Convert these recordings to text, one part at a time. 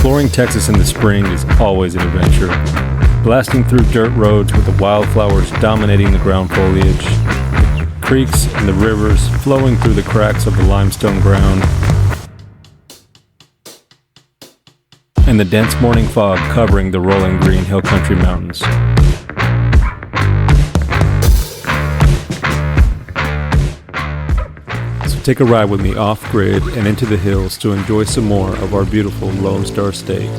Exploring Texas in the spring is always an adventure. Blasting through dirt roads with the wildflowers dominating the ground foliage, the creeks and the rivers flowing through the cracks of the limestone ground, and the dense morning fog covering the rolling green hill country mountains. So take a ride with me off-grid and into the hills to enjoy some more of our beautiful Lone Star State.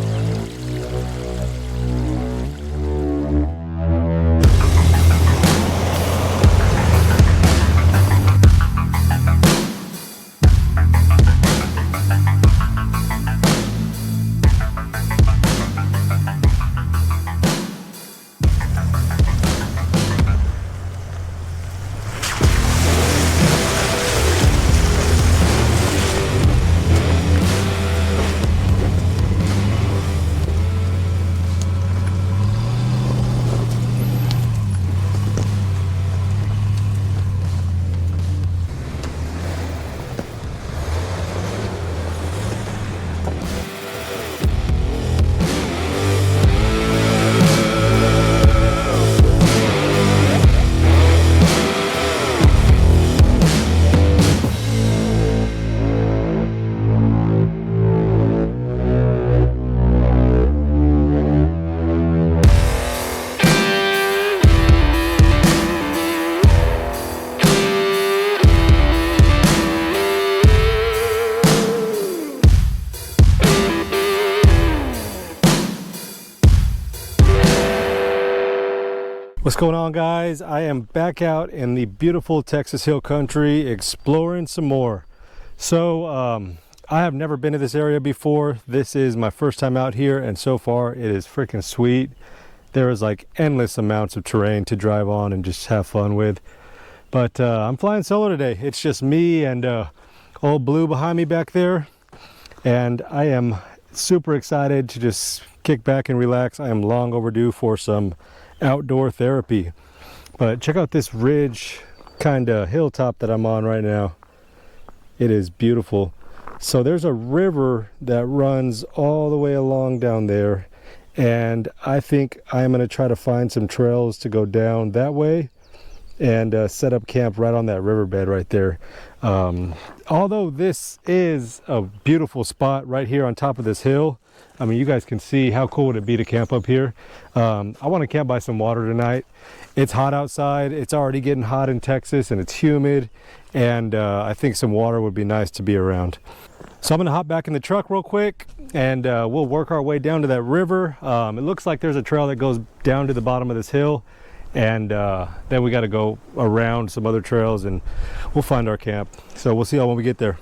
What's going on, guys? I am back out in the beautiful Texas Hill Country exploring some more. So I have never been to this area before. This is my first time out here, and so far it is freaking sweet. There is like endless amounts of terrain to drive on and just have fun with. But I'm flying solo today. It's just me and old Blue behind me back there, and I am super excited to just kick back and relax. I am long overdue for some outdoor therapy. But check out this ridge kind of hilltop that I'm on right now. It is beautiful. So there's a river that runs all the way along down there, and I think I'm going to try to find some trails to go down that way and set up camp right on that riverbed right there. Although this is a beautiful spot right here on top of this hill, I mean, you guys can see how cool would it be to camp up here. I want to camp by some water tonight. It's hot outside. It's already getting hot in Texas, and it's humid, and I think some water would be nice to be around. So I'm going to hop back in the truck real quick, and we'll work our way down to that river. It looks like there's a trail that goes down to the bottom of this hill, and then we got to go around some other trails, and we'll find our camp. So we'll see y'all when we get there.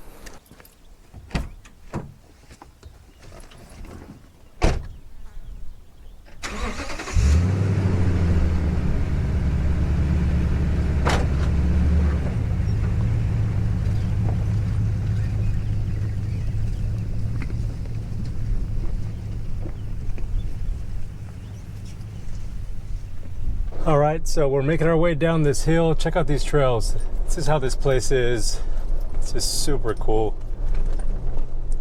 All right, so we're making our way down this hill. Check out these trails. This is how this place is. It's just super cool.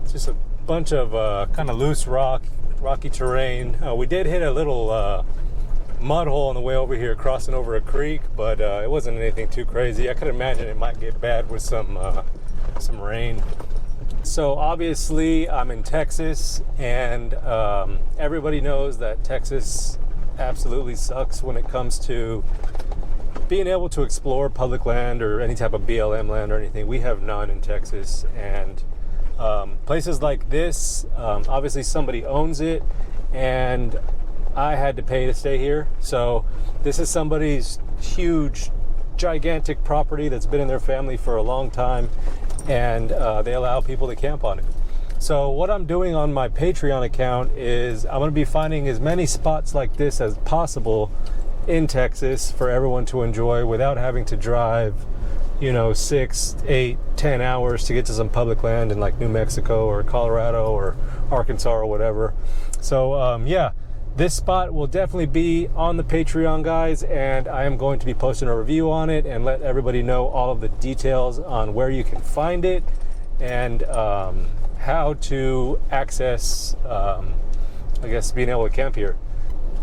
It's just a bunch of kind of loose rocky terrain. We did hit a little mud hole on the way over here, crossing over a creek, but it wasn't anything too crazy. I could imagine it might get bad with some rain. So obviously I'm in Texas, and everybody knows that Texas absolutely sucks when it comes to being able to explore public land or any type of BLM land or anything. We have none in Texas, and places like this, obviously somebody owns it, and I had to pay to stay here. So this is somebody's huge, gigantic property that's been in their family for a long time, and they allow people to camp on it. So what I'm doing on my Patreon account is I'm going to be finding as many spots like this as possible in Texas for everyone to enjoy without having to drive, 6, 8, 10 hours to get to some public land in like New Mexico or Colorado or Arkansas or whatever. So yeah, this spot will definitely be on the Patreon, guys, and I am going to be posting a review on it and let everybody know all of the details on where you can find it, and how to access, I guess, being able to camp here.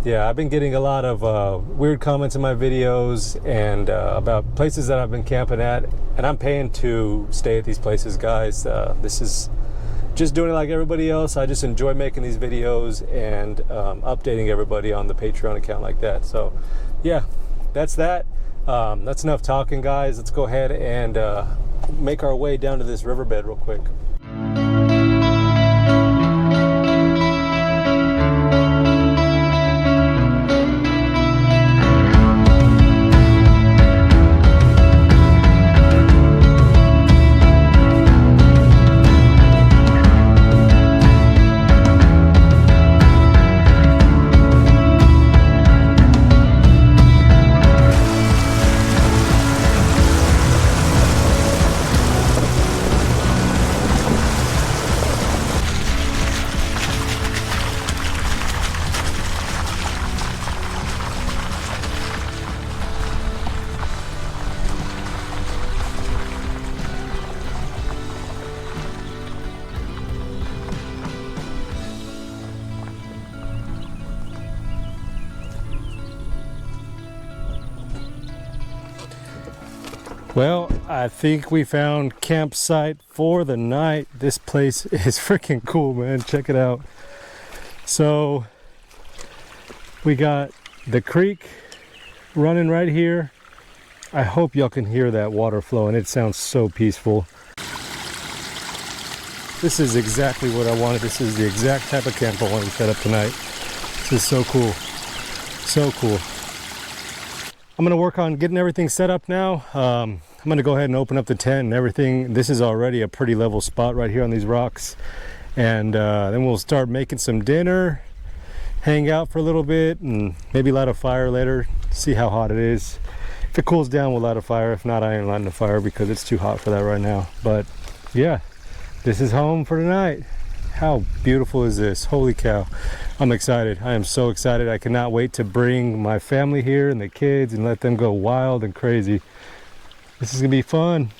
Yeah, I've been getting a lot of weird comments in my videos and about places that I've been camping at, and I'm paying to stay at these places, guys. This is just doing it like everybody else. I just enjoy making these videos and updating everybody on the Patreon account like that. So yeah, that's that. That's enough talking, guys. Let's go ahead and make our way down to this riverbed real quick. Well, I think we found campsite for the night. This place is freaking cool, man. Check it out. So we got the creek running right here. I hope y'all can hear that water flowing. It sounds so peaceful. This is exactly what I wanted. This is the exact type of camp I wanted to set up tonight. This is so cool. So cool. I'm gonna work on getting everything set up now. I'm gonna go ahead and open up the tent and everything. This is already a pretty level spot right here on these rocks. And then we'll start making some dinner, hang out for a little bit, and maybe light a fire later, see how hot it is. If it cools down, we'll light a fire. If not, I ain't lighting a fire because it's too hot for that right now. But yeah, this is home for tonight. How beautiful is this? Holy cow. I'm excited. I am so excited. I cannot wait to bring my family here and the kids and let them go wild and crazy. This is gonna be fun.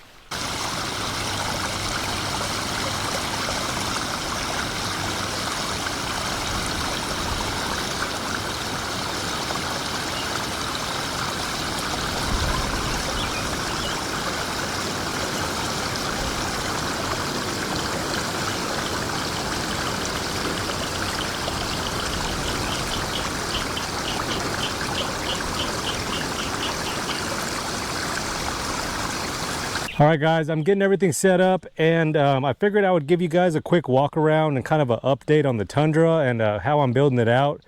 All right, guys, I'm getting everything set up, and I figured I would give you guys a quick walk around and kind of an update on the Tundra and how I'm building it out.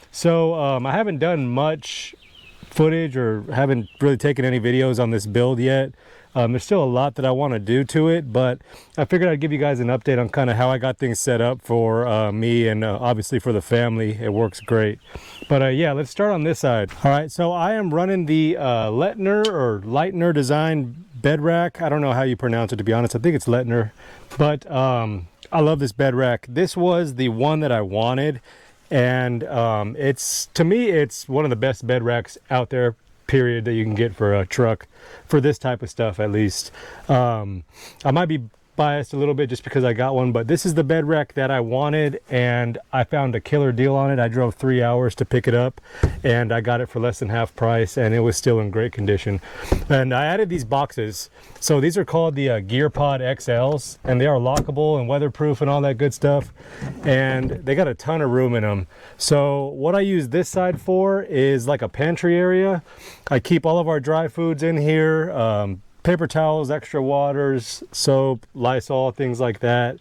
So I haven't done much footage or haven't really taken any videos on this build yet. There's still a lot that I want to do to it, but I figured I'd give you guys an update on kind of how I got things set up for me and obviously for the family. It works great. But yeah, let's start on this side. All right, so I am running the Leitner design bed rack. I don't know how you pronounce it, to be honest. I think it's Leitner, but I love this bed rack. This was the one that I wanted, and to me it's one of the best bed racks out there, period, that you can get for a truck, for this type of stuff at least. I might be biased a little bit just because I got one, but this is the bed rack that I wanted, and I found a killer deal on it. I drove 3 hours to pick it up, and I got it for less than half price, and it was still in great condition. And I added these boxes. So these are called the GearPod XLs, and they are lockable and weatherproof and all that good stuff, and they got a ton of room in them. So what I use this side for is like a pantry area. I keep all of our dry foods in here, paper towels, extra waters, soap, Lysol, things like that.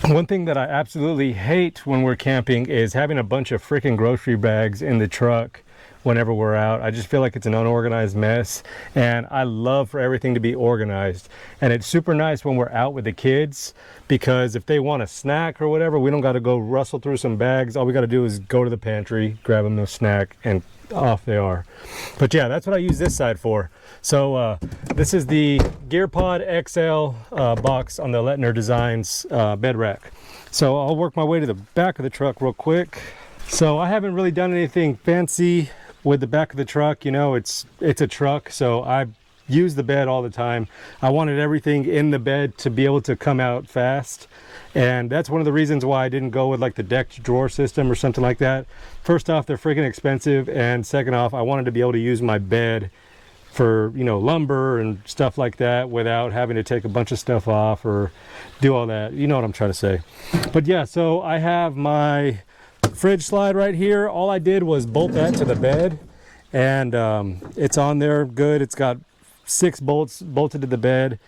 One thing that I absolutely hate when we're camping is having a bunch of freaking grocery bags in the truck whenever we're out. I just feel like it's an unorganized mess, and I love for everything to be organized. And it's super nice when we're out with the kids, because if they want a snack or whatever, we don't got to go rustle through some bags. All we got to do is go to the pantry, grab them a snack, and off they are. But yeah, that's what I use this side for. So this is the GearPod XL box on the Leitner Designs bed rack. So I'll work my way to the back of the truck real quick. So I haven't really done anything fancy with the back of the truck. You know, it's a truck, so I use the bed all the time. I wanted everything in the bed to be able to come out fast. And that's one of the reasons why I didn't go with like the decked drawer system or something like that. First off, they're freaking expensive. And second off, I wanted to be able to use my bed for, you know, lumber and stuff like that without having to take a bunch of stuff off or do all that. You know what I'm trying to say. But yeah, so I have my fridge slide right here. All I did was bolt that to the bed, and it's on there good. It's got 6 bolts bolted to the bed,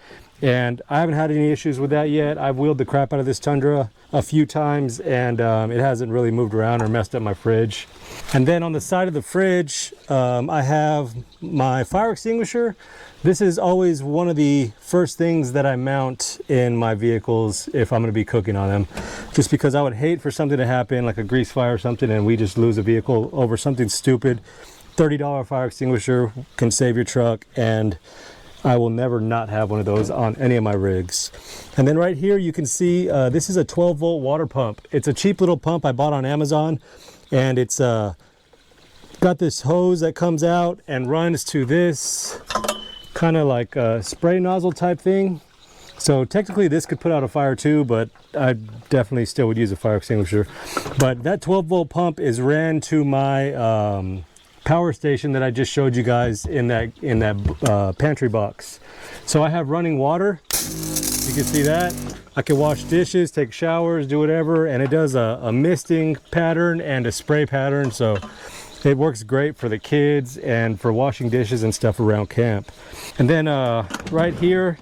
and I haven't had any issues with that yet. I've wheeled the crap out of this Tundra a few times, and it hasn't really moved around or messed up my fridge. And then on the side of the fridge, I have my fire extinguisher. This is always one of the first things that I mount in my vehicles if I'm going to be cooking on them, just because I would hate for something to happen, like a grease fire or something, and we just lose a vehicle over something stupid. $30 fire extinguisher can save your truck, and I will never not have one of those on any of my rigs. And then right here you can see this is a 12-volt water pump. It's a cheap little pump I bought on Amazon, and it's got this hose that comes out and runs to this kind of like a spray nozzle type thing. So technically this could put out a fire too, but I definitely still would use a fire extinguisher. But that 12-volt pump is ran to my power station that I just showed you guys in that pantry box. So I have running water. You can see that. I can wash dishes, take showers, do whatever, and it does a misting pattern and a spray pattern. So it works great for the kids and for washing dishes and stuff around camp. And then right here,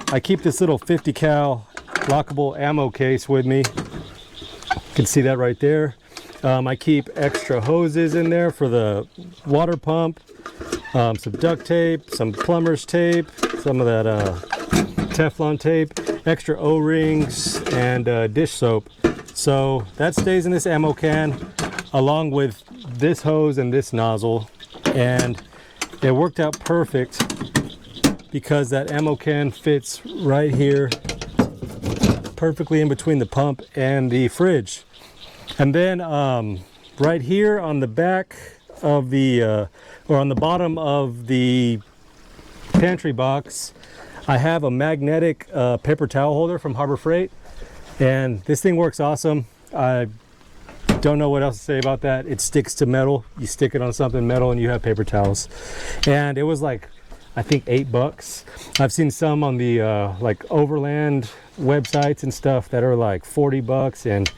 I keep this little 50 cal lockable ammo case with me. You can see that right there. I keep extra hoses in there for the water pump, some duct tape, some plumber's tape, some of that Teflon tape, extra O-rings, and dish soap. So that stays in this ammo can along with this hose and this nozzle, and it worked out perfect because that ammo can fits right here perfectly in between the pump and the fridge. And then right here on the back of the or on the bottom of the pantry box, I have a magnetic paper towel holder from Harbor Freight, and this thing works awesome. I don't know what else to say about that. It sticks to metal. You stick it on something metal and you have paper towels. And it was like, I think $8. I've seen some on the like Overland websites and stuff that are like $40, and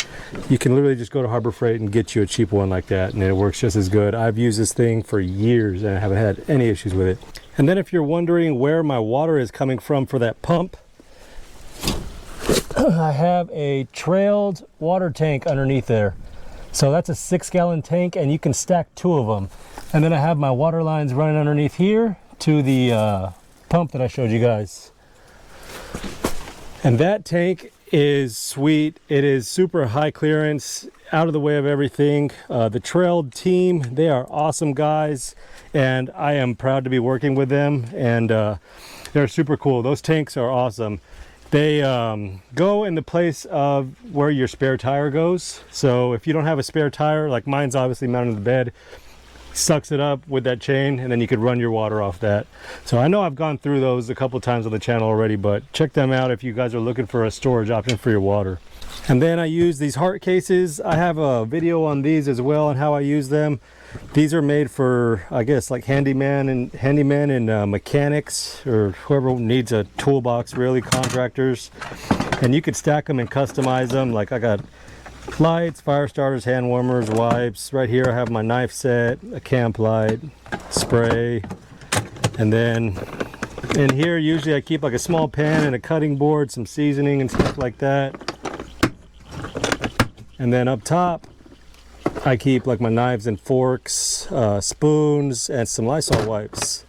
you can literally just go to Harbor Freight and get you a cheap one like that, and it works just as good. I've used this thing for years and I haven't had any issues with it. And then if you're wondering where my water is coming from for that pump, I have a trailed water tank underneath there. So that's a 6-gallon tank, and you can stack 2 of them. And then I have my water lines running underneath here to the pump that I showed you guys. And that tank is sweet. It is super high clearance, out of the way of everything. The trailed team, they are awesome guys, and I am proud to be working with them, and they're super cool. Those tanks are awesome. They go in the place of where your spare tire goes. So if you don't have a spare tire, like mine's obviously mounted in the bed, sucks it up with that chain, and then you could run your water off that. So I know I've gone through those a couple times on the channel already, but check them out if you guys are looking for a storage option for your water. And then I use these heart cases. I have a video on these as well and how I use them. These are made for, I guess, like handyman and mechanics, or whoever needs a toolbox, really, contractors. And you could stack them and customize them. Like I got lights, fire starters, hand warmers, wipes. Right here I have my knife set, a camp light, spray. And then in here usually I keep like a small pan and a cutting board, some seasoning and stuff like that. And then up top I keep like my knives and forks, spoons, and some Lysol wipes.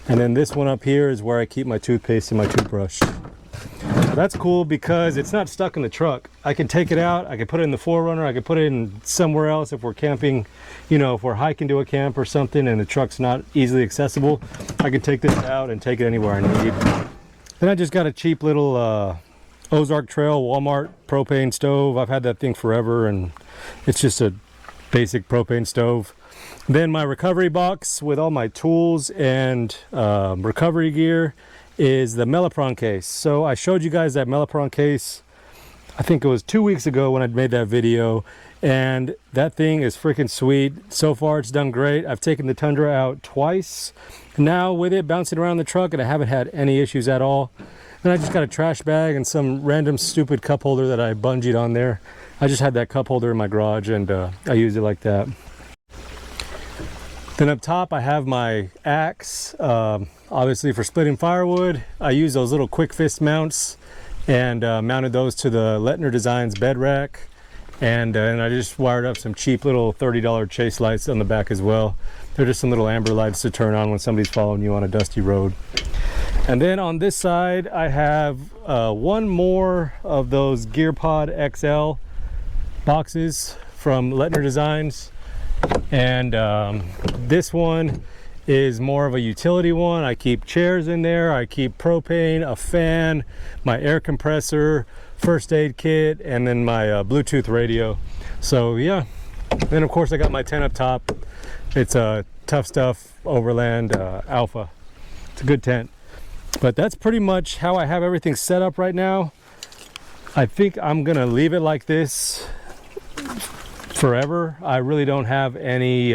And then this one up here is where I keep my toothpaste and my toothbrush. So that's cool because it's not stuck in the truck. I can take it out, I can put it in the 4Runner, I can put it in somewhere else if we're camping, you know, if we're hiking to a camp or something and the truck's not easily accessible, I can take this out and take it anywhere I need. Then I just got a cheap little Ozark Trail Walmart propane stove. I've had that thing forever, and it's just a basic propane stove. Then my recovery box with all my tools and recovery gear is the Melapron case. So I showed you guys that Melapron case, I think it was 2 weeks ago when I made that video, and that thing is freaking sweet. So far it's done great. I've taken the Tundra out twice now with it bouncing around the truck, and I haven't had any issues at all. And I just got a trash bag and some random stupid cup holder that I bungeed on there. I just had that cup holder in my garage, and I used it like that. Then up top I have my axe, obviously for splitting firewood. I use those little quick fist mounts and mounted those to the Lettner Designs bed rack. And I just wired up some cheap little $30 chase lights on the back as well. They're just some little amber lights to turn on when somebody's following you on a dusty road. And then on this side I have one more of those GearPod XL boxes from Lettner Designs. And this one is more of a utility one. I keep chairs in there, I keep propane, a fan, my air compressor, first aid kit, and then my Bluetooth radio. So yeah, then of course I got my tent up top. It's a Tough Stuff Overland Alpha. It's a good tent. But that's pretty much how I have everything set up right now. I think I'm gonna leave it like this forever. I really don't have any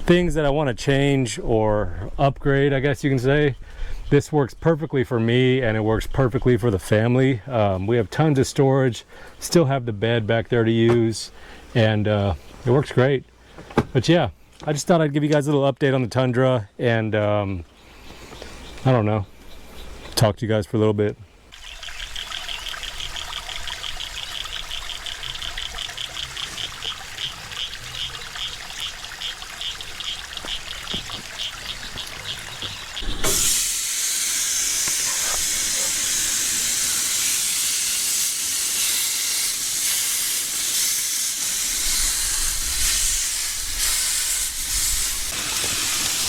things that I want to change or upgrade, I guess you can say. This works perfectly for me, and it works perfectly for the family. We have tons of storage, still have the bed back there to use, and it works great. But yeah, I just thought I'd give you guys a little update on the Tundra, and I don't know, talk to you guys for a little bit.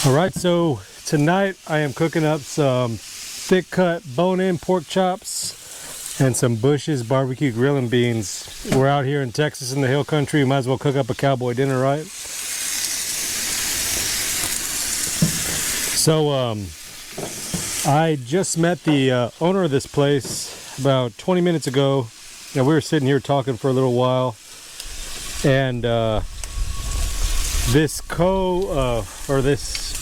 All right, so tonight I am cooking up some thick cut bone-in pork chops and some Bush's barbecue grilling beans. We're out here in Texas in the hill country. Might as well cook up a cowboy dinner, right? So I just met the owner of this place about 20 minutes ago. We were sitting here talking for a little while, and this this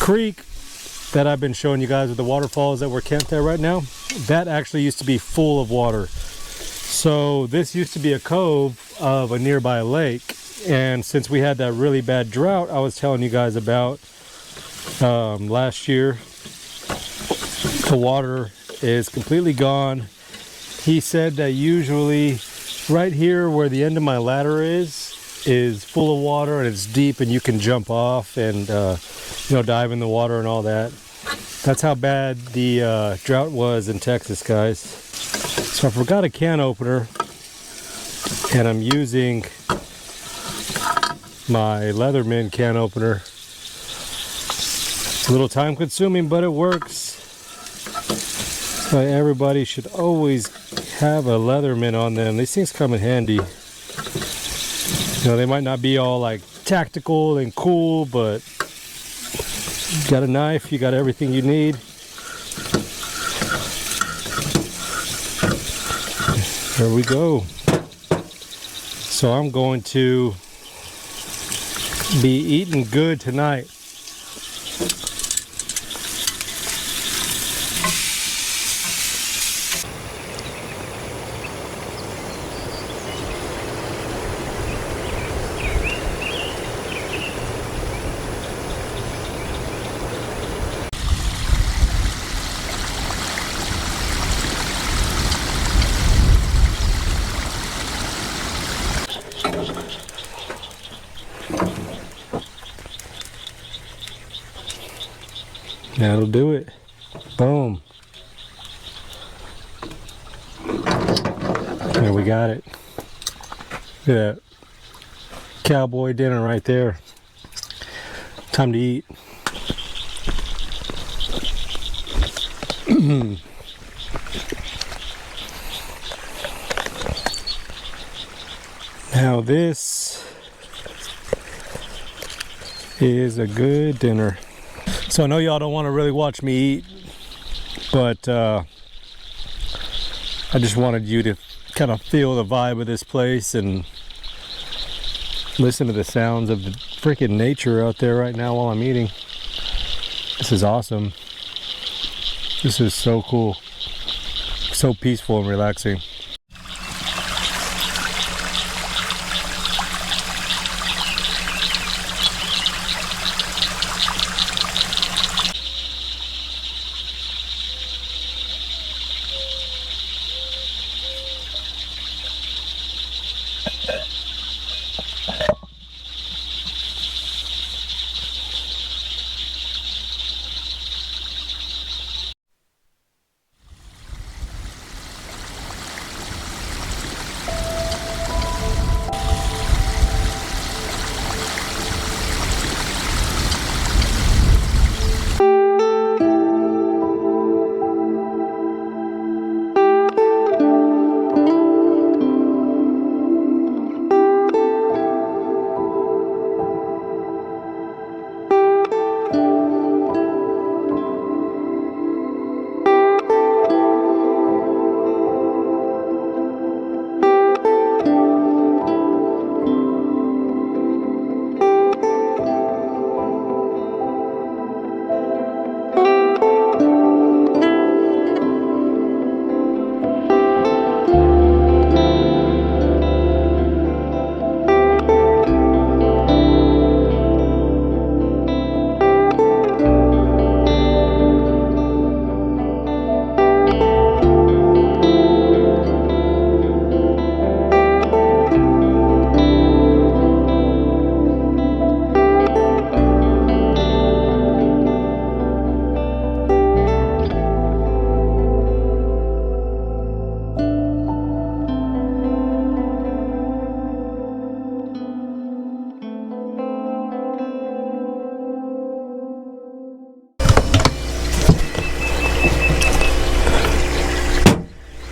creek that I've been showing you guys with the waterfalls that we're camped at right now, that actually used to be full of water. So this used to be a cove of a nearby lake, and since we had that really bad drought I was telling you guys about last year, the water is completely gone. He said that usually right here where the end of my ladder is full of water, and it's deep, and you can jump off and you know, dive in the water and all that. That's how bad the drought was in Texas, guys. So I forgot a can opener, and I'm using my Leatherman can opener. It's a little time consuming, but it works. So everybody should always have a Leatherman on them. These things come in handy. You know, they might not be all like tactical and cool, but you got a knife, you got everything you need. There we go. So I'm going to be eating good tonight. That'll do it. Boom. There, we got it. Look at that cowboy dinner right there. Time to eat. Now this is a good dinner. So I know y'all don't want to really watch me eat, but I just wanted you to kind of feel the vibe of this place and listen to the sounds of the freaking nature out there right now while I'm eating. This is awesome. This is so cool. So peaceful and relaxing.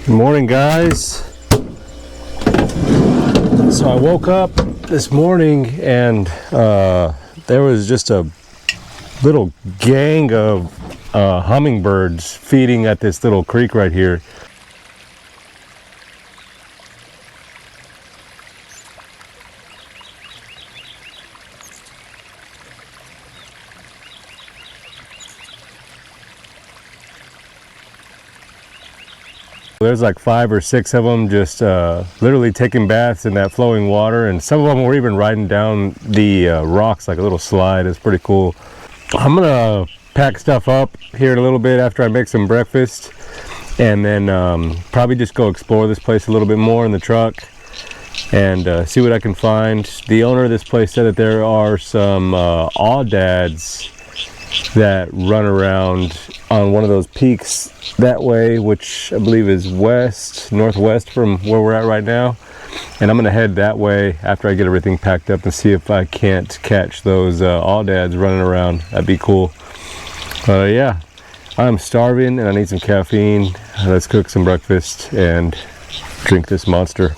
Good morning, guys. So I woke up this morning and there was just a little gang of hummingbirds feeding at this little creek right here. There's like 5 or 6 of them just literally taking baths in that flowing water, and some of them were even riding down the rocks like a little slide. It's pretty cool. I'm gonna pack stuff up here in a little bit after I make some breakfast, and then probably just go explore this place a little bit more in the truck and see what I can find. The owner of this place said that there are some awdads that run around on one of those peaks that way, which I believe is northwest from where we're at right now, and I'm gonna head that way after I get everything packed up and see if I can't catch those awdads running around. That'd be cool. Yeah, I'm starving and I need some caffeine. Let's cook some breakfast and drink this monster.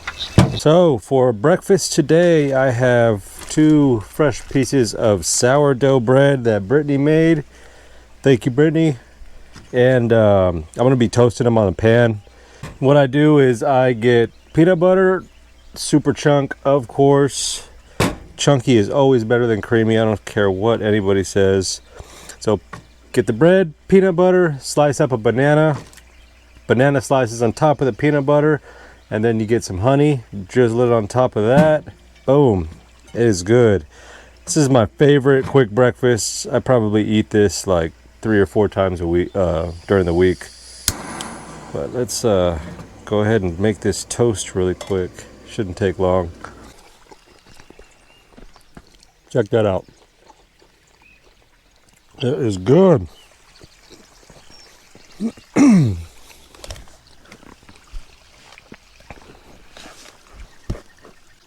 So for breakfast today, I have 2 fresh pieces of sourdough bread that Brittany made. Thank you, Brittany. And I'm gonna be toasting them on a pan. What I do is I get peanut butter, super chunk, of course. Chunky is always better than creamy. I don't care what anybody says. So get the bread, peanut butter, slice up a banana slices on top of the peanut butter, and then you get some honey, drizzle it on top of that. Boom, it is good. This is my favorite quick breakfast. I probably eat this like 3 or 4 times a week during the week. But let's go ahead and make this toast really quick. Shouldn't take long. Check that out. It is good.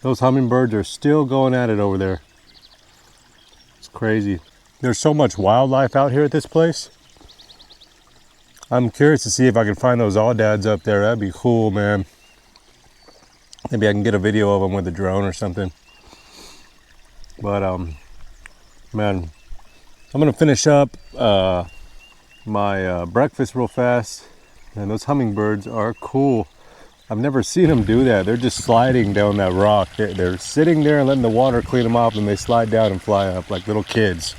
Those hummingbirds are still going at it over there. It's crazy. There's so much wildlife out here at this place. I'm curious to see if I can find those awdads up there. That'd be cool, man. Maybe I can get a video of them with a drone or something. But Man, I'm gonna finish up my breakfast real fast. And those hummingbirds are cool. I've never seen them do that. They're just sliding down that rock. They're sitting there and letting the water clean them off, and they slide down and fly up like little kids.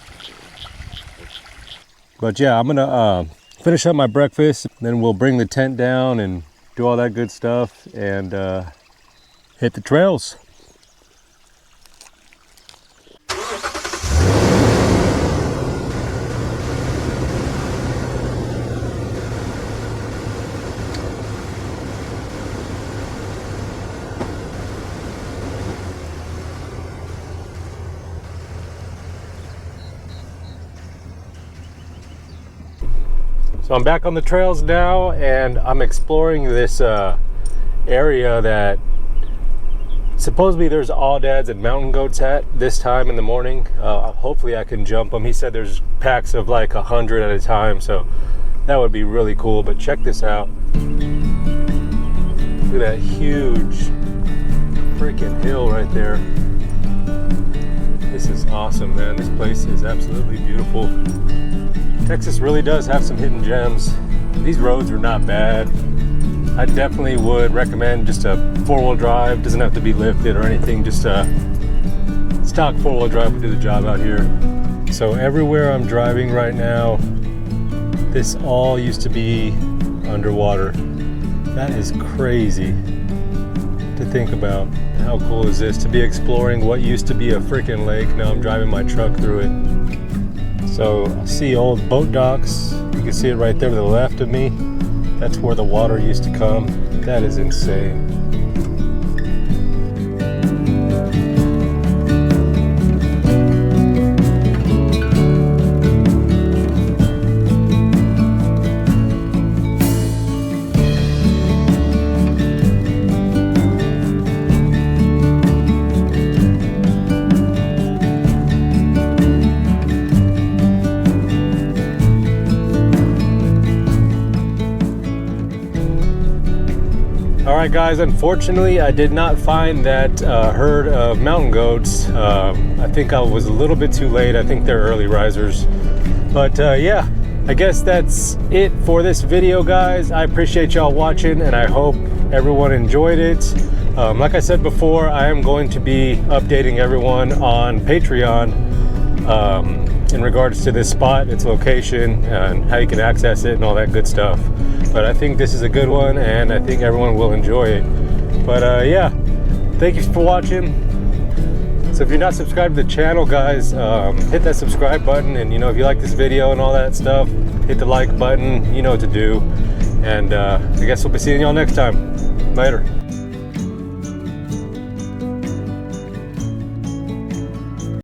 But yeah, I'm gonna finish up my breakfast, then we'll bring the tent down and do all that good stuff and hit the trails. So I'm back on the trails now, and I'm exploring this area that supposedly there's awdads and mountain goats at this time in the morning. Hopefully I can jump them. He said there's packs of like 100 at a time, so that would be really cool. But check this out. Look at that huge freaking hill right there. This is awesome, man. This place is absolutely beautiful. Texas really does have some hidden gems. These roads are not bad. I definitely would recommend just a four-wheel drive. Doesn't have to be lifted or anything. Just a stock four-wheel drive would do the job out here. So everywhere I'm driving right now, this all used to be underwater. That is crazy to think about. How cool is this to be exploring what used to be a freaking lake? Now I'm driving my truck through it. So I see old boat docks. You can see it right there to the left of me. That's where the water used to come. That is insane. Alright guys, unfortunately I did not find that herd of mountain goats. I think I was a little bit too late. I think they're early risers. But yeah, I guess that's it for this video, guys. I appreciate y'all watching, and I hope everyone enjoyed it. Like I said before, I am going to be updating everyone on Patreon in regards to this spot, its location, and how you can access it and all that good stuff. But I think this is a good one, and I think everyone will enjoy it. But yeah, thank you for watching. So if you're not subscribed to the channel, guys, hit that subscribe button, and you know, if you like this video and all that stuff, hit the like button. You know what to do. And I guess we'll be seeing y'all next time. Later.